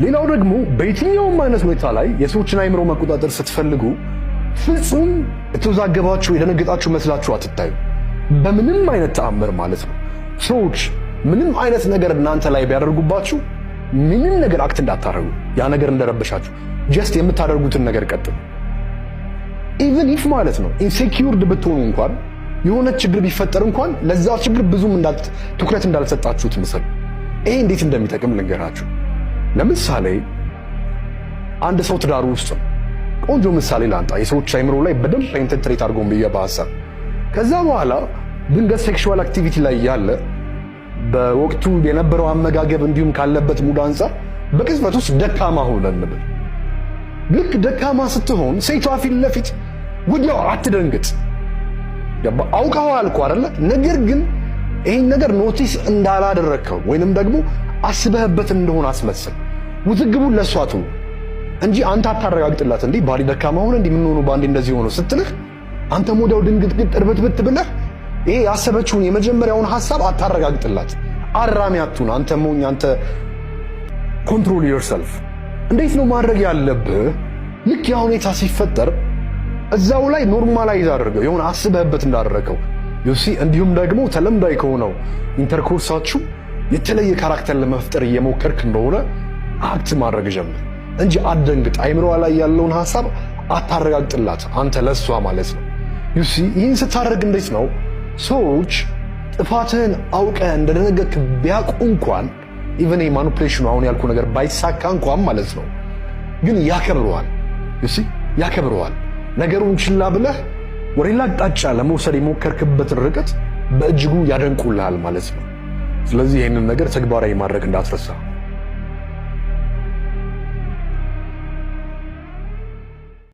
ሌላው ደግሞ በየትኛውም አይነት ሁኔታ ላይ የሰዎችን አይምሮ መቆጣጠር ስትፈልጉ ፍጹም የተወዛገባችሁ የደነገጣችሁ መስላችሁ አትታዩ። በምንም አይነት ተአምር ማለት ነው። ሰዎች ምንም አይነት ነገር እናንተ ላይ ቢያደርጉባችሁ ምንም ነገር አክት እንዳታረጉ። ያ ነገር እንደረበሻችሁ ጀስት የምታደርጉትን ነገር ቀጥሉ። ኢቭን ኢፍ ማለት ነው ኢንሴኪዩርድ ብትሆኑ እንኳን የሆነ ችግር ቢፈጠር እንኳን ለዛ ችግር ብዙም ትኩረት እንዳልሰጣችሁት ምስል። ይሄ እንዴት እንደሚጠቅም ልንገራችሁ። ለምሳሌ አንድ ሰው ትዳሩ ውስጥ ነው። ቆንጆ ምሳሌ ላንጣ የሰዎች አይምሮ ላይ በደንብ ኢንተርፕሬት አድርጎም በሐሳብ ከዛ በኋላ ድንገት ሴክሹዋል አክቲቪቲ ላይ ያለ በወቅቱ የነበረው አመጋገብ እንዲሁም ካለበት ሙድ አንፃር በቅጽበት ውስጥ ደካማ ሆነ እንበል። ልክ ደካማ ስትሆን ሴቷ ፊት ለፊት ወዲያው አትደንግጥ። አውቀዋል እኮ አይደለ? ነገር ግን ይሄን ነገር ኖቲስ እንዳላደረከው ወይንም ደግሞ አስበህበት እንደሆነ አስመስል። ውዝግቡን ለሷ ተው እንጂ አንተ አታረጋግጥላት። እንዴ ባሪ ደካማ ሆነ እንዴ ምን ሆኖ ባንዴ እንደዚህ ሆኖ ስትልህ አንተ ወዲያው ድንግጥግጥ እርብትብት ብለህ ይሄ ያሰበችውን የመጀመሪያውን ሐሳብ አታረጋግጥላት። አራሚ አትሁን። አንተ ሞኝ አንተ ኮንትሮል ዮርሰልፍ። እንዴት ነው ማድረግ ያለብህ? ልክ ያ ሁኔታ ሲፈጠር እዛው ላይ ኖርማላይዝ አድርገው የሆነ አስበህበት እንዳደረከው ዩሲ። እንዲሁም ደግሞ ተለምዳይ ከሆነው ኢንተርኮርሳችሁ የተለየ ካራክተር ለመፍጠር እየሞከርክ እንደሆነ አክት ማድረግ ጀምር እንጂ አትደንግጥ። አይምሮዋ ላይ ያለውን ሐሳብ አታረጋግጥላት አንተ ለሷ ማለት ነው። ዩሲ ይህን ስታደርግ እንዴት ነው ሰዎች ጥፋትህን አውቀህ እንደደነገጥክ ቢያውቁ እንኳን ኢቨን ማኒፑሌሽኑ አሁን ያልኩ ነገር ባይሳካ እንኳን ማለት ነው ግን ያከብረዋል። ዩሲ ያከብረዋል። ነገሩን ችላ ብለህ ወደ ሌላ አቅጣጫ ለመውሰድ የሞከርክበትን ርቀት በእጅጉ ያደንቁልሃል ማለት ነው። ስለዚህ ይህንን ነገር ተግባራዊ ማድረግ እንዳትረሳ።